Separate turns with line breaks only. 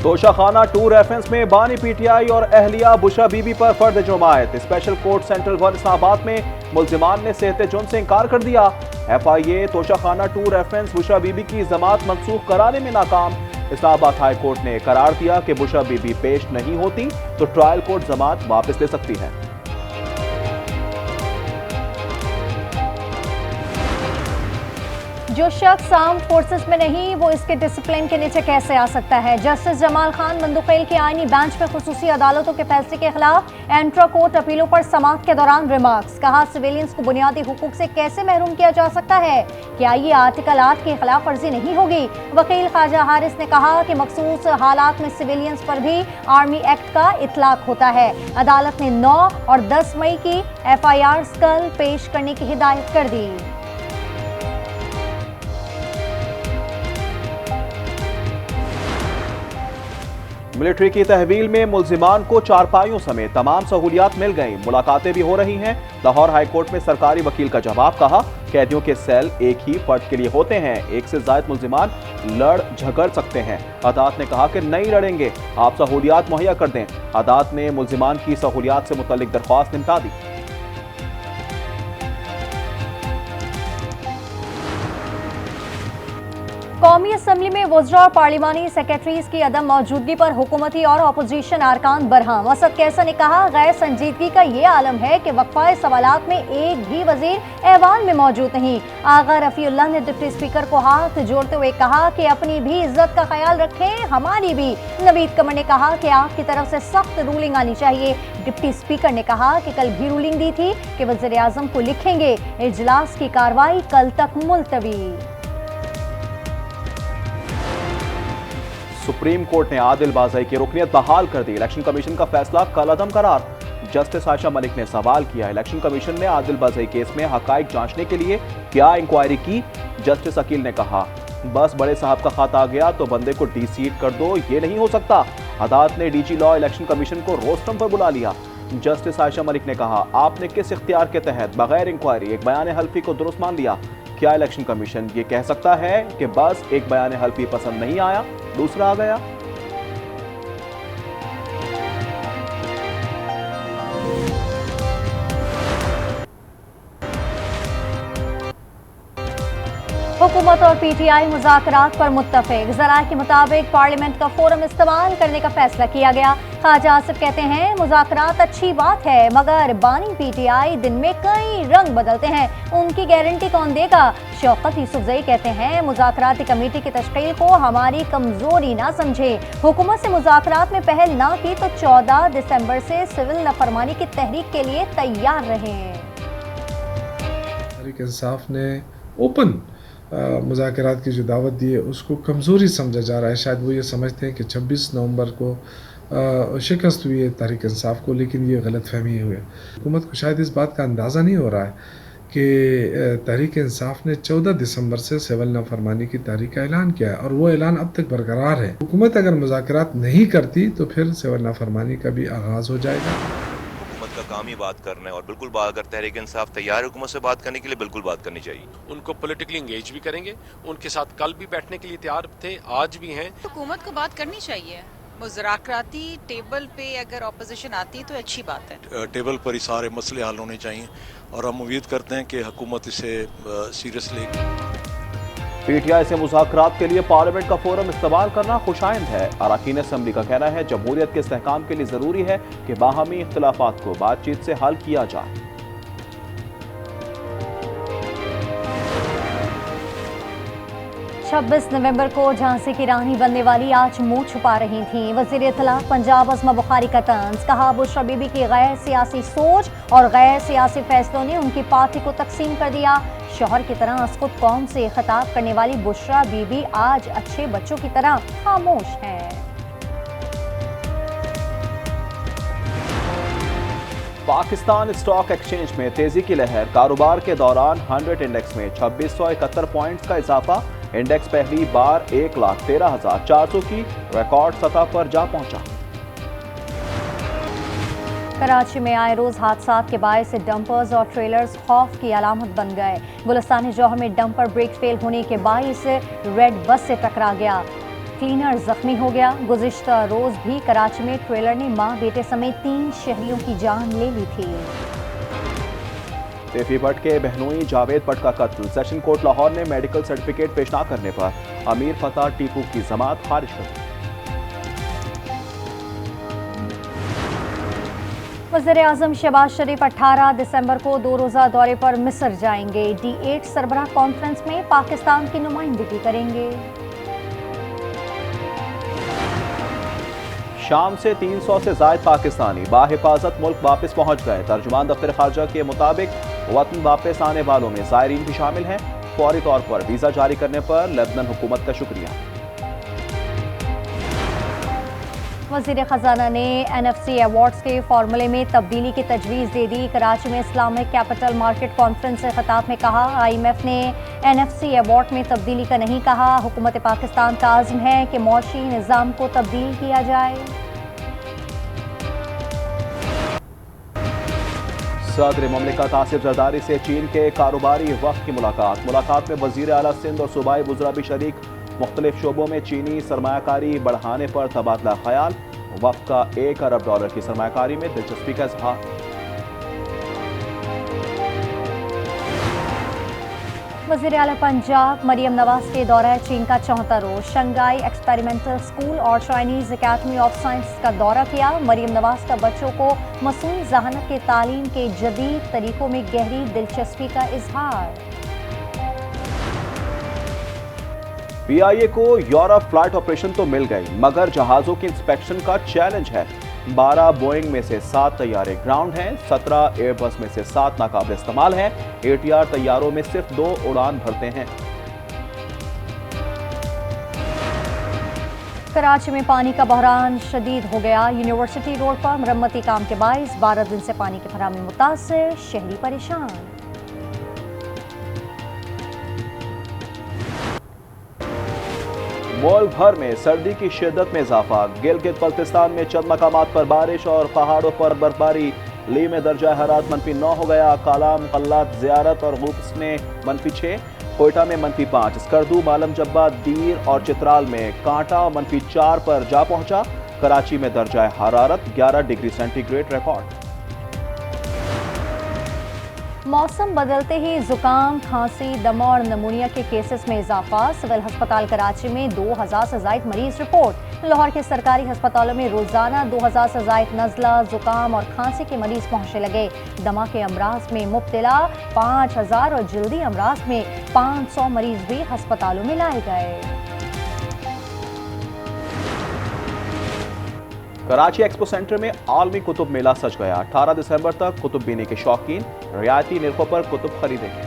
Toshakhana 2 reference में बानी PTI और अहलिया बुशरा बीबी पर फर्द जुर्मायत। स्पेशल कोर्ट सेंट्रल 1 इस्लामाबाद में मुल्जिमान ने सेहत जुर्म से इनकार कर दिया। FIA तोशाखाना 2 रेफरेंस बुशरा बीबी की जमात मनसूख कराने में नाकाम। इस्लामाबाद हाई कोर्ट ने करार दिया कि बुशरा बीबी पेश नहीं होती तो ट्रायल कोर्ट जमात वापस ले सकती है।
जो शख्स आर्म फोर्सेस में नहीं वो इसके डिसिप्लिन के नीचे कैसे आ सकता है। जस्टिस जमाल खान मंदुखेल के आईनी बेंच में खुसूसी अदालतों के फैसले के खिलाफ एंट्रा कोर्ट अपीलों पर समाअत के दौरान रिमार्क्स। कहा सिविलियंस को बुनियादी हुकूक से कैसे महरूम किया जा सकता है, क्या ये आर्टिकल 8 की खिलाफ वर्जी नहीं होगी। वकील ख्वाजा हारिस ने कहा कि मखसूस हालात में सिविलियंस पर भी आर्मी एक्ट का इतलाक होता है। अदालत ने 9 और 10 मई की FIRs कल पेश करने की हिदायत कर दी।
मिलिट्री की तहवील में मुल्जिमान को चारपाइयों समेत तमाम सहूलियात मिल गईं। मुलाकातें भी हो रही हैं। लाहौर हाईकोर्ट में सरकारी वकील का जवाब। कहा कैदियों के सेल एक ही फर्द के लिए होते हैं, एक से ज्यादा मुल्जिमान लड़ झगड़ सकते हैं। अदालत ने कहा कि नहीं लड़ेंगे, आप सहूलियात मुहैया कर दें। अदालत ने मुल्जिमान की सहूलियात से मुतल्लिक दरख्वास्त निपटा दी।
कौमी असम्बली में वज़रा और पार्लिमानी सेक्रेटरीज की अदम मौजूदगी पर हुकूमती और अपोजिशन अरकान बरहम। असद कैसर ने कहा गैर संजीदगी का ये आलम है कि वक्फा सवालात में एक भी वजीर ऐवान में मौजूद नहीं। आगा रफीउल्लाह ने डिप्टी स्पीकर को हाथ जोड़ते हुए कहा कि अपनी भी इज्जत का ख्याल रखें, हमारी भी। नवीद कमर ने कहा कि आपकी तरफ से सख्त रूलिंग आनी चाहिए। डिप्टी स्पीकर ने कहा कि कल भी रूलिंग दी थी कि वज़ीर आज़म को लिखेंगे। इजलास की कार्रवाई कल तक मुलतवी।
सुप्रीम कोर्ट ने आदिल बाज़ई की रुकनियत बहाल कर दी। इलेक्शन कमीशन का फैसला कलअदम करार। जस्टिस आयशा मलिक ने सवाल किया, इलेक्शन कमीशन ने आदिल बाज़ई केस में हकाइक जांचने के लिए क्या इंक्वायरी की। जस्टिस अकील ने कहा बस बड़े साहब का खत आ गया तो बंदे को डीसीट कर दो, ये नहीं हो सकता। अदालत ने DG लॉ इलेक्शन कमीशन को रोस्टम पर बुला लिया। जस्टिस आयशा मलिक ने कहा आपने किस इख्तियार के तहत बगैर इंक्वायरी एक बयान हल्फी को दुरुस्त मान लिया। क्या इलेक्शन कमीशन ये कह सकता है कि बस एक बयान हल्फी पसंद नहीं आया दूसरा आ गया।
हुकूमत और PTI मुज़ाकरात पर मुत्तफिक। ज़राए के मुताबिक पार्लियामेंट का फोरम इस्तेमाल करने का फैसला किया गया। ख्वाजा आसिफ कहते हैं मुज़ाकरात अच्छी बात है मगर बानी PTI दिन में कई रंग बदलते हैं, उनकी गारंटी कौन देगा। शौकत यूसुफजई कहते हैं मुज़ाकराती कमेटी की तश्कील को हमारी कमजोरी ना समझे। हुकूमत से मुज़ाकरात में पहल ना की तो 14 दिसंबर से सिविल नाफरमानी की तहरीक के लिए तैयार रहें।
तहरीक इंसाफ ने ओपन मुज़ाकरात की जो दावत दी है उसको कमज़ोरी समझा जा रहा है। शायद वो ये समझते हैं कि 26 नवंबर को शिकस्त हुई है तहरीक इंसाफ को, लेकिन ये गलत फहमी हुई है। हुकूमत को शायद इस बात का अंदाज़ा नहीं हो रहा है कि तहरीक इंसाफ ने 14 दिसंबर से सिविल नाफरमानी की तारीख का ऐलान किया है और वो ऐलान अब तक बरकरार है। हुकूमत अगर मुज़ाकरात नहीं करती तो फिर सिविल नाफरमानी का भी आगाज़ हो जाएगा।
का काम ही बात करना है और बिल्कुल अगर तहरीक इंसाफ तैयार है हुकूमत से बात करने के लिए बिल्कुल बात करनी चाहिए।
उनको पॉलिटिकली एंगेज भी करेंगे, उनके साथ कल भी बैठने के लिए तैयार थे, आज भी हैं।
हुकूमत को बात करनी चाहिए। मुज़ाकराती टेबल पे अगर ऑपोजिशन आती है तो अच्छी बात है।
टेबल पर ही सारे मसले हल होने चाहिए और हम उम्मीद करते हैं कि हुकूमत इसे सीरियस लेगी।
PTI से मुज़ाकरात के लिए पार्लियामेंट का फोरम इस्तेमाल करना खुशाइंद है। अरकान असम्बली का कहना है जमहूरियत के इस्तेहकाम के लिए जरूरी है कि बाहमी इख्तिलाफात को बातचीत से हल किया जाए।
26 नवंबर को झांसी की रानी बनने वाली आज मुंह छुपा रही थीं। वज़ीर इत्तलात पंजाब अज़मा बुखारी का तंज। कहा बुशरा बीबी की गैर सियासी सोच और गैर सियासी फैसलों ने उनकी पार्टी को तकसीम कर दिया। शौहर की तरह अस्कुत कौम से खिताब करने वाली बुशरा बीबी आज अच्छे बच्चों की तरह खामोश हैं।
पाकिस्तान स्टॉक एक्सचेंज में तेजी की लहर। कारोबार के दौरान 100 इंडेक्स में 2671 पॉइंट्स का इजाफा। इंडेक्स पहली बार 1,13,400 की रिकॉर्ड सतह पर जा पहुंचा।
कराची में आए रोज हादसात के बायस से डंपर्स और ट्रेलर्स खौफ की अलामत बन गए। गुलिस्तान जौहर में डंपर ब्रेक फेल होने के बायस रेड बस से टकरा गया। क्लीनर जख्मी हो गया। गुज़िश्ता रोज भी कराची में ट्रेलर ने मां बेटे समेत 3 शहरियों की जान ले ली थी।
तेफी भट्ट के बहनोई जावेद भट्ट का कत्ल। सेशन कोर्ट लाहौर ने मेडिकल सर्टिफिकेट पेश न करने पर अमीर फता टीपू की जमानत खारिज कर दी।
वज़ीर-ए-आज़म शहबाज शरीफ 18 दिसंबर को 2 रोज़ा दौरे पर मिस्र जाएंगे। D8 सरबराह कॉन्फ्रेंस में पाकिस्तान की नुमाइंदगी करेंगे।
शाम से 300 से जायद पाकिस्तानी बाहिफाजत मुल्क वापस पहुंच गए। तर्जुमान दफ्तर खारजा के मुताबिक वतन वापस आने वालों में ज़ायरीन भी शामिल हैं। फौरी तौर पर वीज़ा जारी करने पर लेबनान हुकूमत का शुक्रिया।
वज़ीर ख़जाना ने NFC अवार्ड्स के फार्मूले में तब्दीली की तजवीज़ दे दी। कराची में इस्लामिक कैपिटल मार्केट कॉन्फ्रेंस से खिताब में कहा, IMF ने NFC अवार्ड में तब्दीली का नहीं कहा। हुकूमत पाकिस्तान का आज़म है कि मौशी निज़ाम को तब्दील किया जाए।
सदर मुमलिकत आसिफ जरदारी से चीन के कारोबारी वफ़द की मुलाकात में वज़ीर आला सिंध और सूबाई वज़रा भी शरीक। मुख्तलिफ शोबों में चीनी सरमायाकारी बढ़ाने पर तबादला ख्याल। वफ़द का $1 अरब की सरमायाकारी में दिलचस्पी का इज़हार।
वज़ीर आला पंजाब मरियम नवाज के दौरा चीन का 74 रोज। शंघाई एक्सपेरिमेंटल स्कूल और चाइनीज़ अकेडमी ऑफ साइंस का दौरा किया। मरियम नवाज का बच्चों को मसूनी ज़हानत के तालीम के जदीद तरीकों में गहरी दिलचस्पी का इजहार।
PIA को यूरोप फ्लाइट ऑपरेशन तो मिल गई, मगर जहाज़ों की इंस्पेक्शन का चैलेंज है। 12 बोइंग में से 7 तैयारे ग्राउंड हैं, 17 एयरबस में से 7 नाकाबिल इस्तेमाल हैं। ATR तैयारों में सिर्फ 2 उड़ान भरते हैं।
कराची में पानी का बहरान शदीद हो गया। यूनिवर्सिटी रोड पर मरम्मती काम के बाइस 12 दिन से पानी की फराहमी मुतासिर, शहरी परेशान।
मुल्क भर में सर्दी की शिद्दत में इजाफा। गिलगित बल्तिस्तान में चंद मकामात पर बारिश और पहाड़ों पर बर्फबारी। ली में दर्जा हरारत -9 हो गया। कालाम, कल्लात, ज़ियारत और गुब्स में -6। कोयटा में -5। स्कर्दू, मालम जब्बा, दीर और चित्राल में कांटा -4 पर जा पहुंचा। कराची में दर्जा हरारत 11 डिग्री सेंटीग्रेड रिकॉर्ड।
मौसम बदलते ही जुकाम, खांसी, दमा और नमूनिया के केसेस में इजाफा। सिविल अस्पताल कराची में 2000 से ज़ायद मरीज रिपोर्ट। लाहौर के सरकारी अस्पतालों में रोजाना 2000 से ज़ायद नज़ला, जुकाम और खांसी के मरीज पहुंचने लगे। दमा के अमराज में मुब्तला 5000 और जल्दी अमराज में 500 मरीज भी अस्पतालों में लाए गए।
कराची एक्सपो सेंटर में आलमी कुतुब मेला सज गया। 18 दिसंबर तक कुतुब बीनी के शौकीन रियायती निर्खों पर कुतुब खरीदेंगे।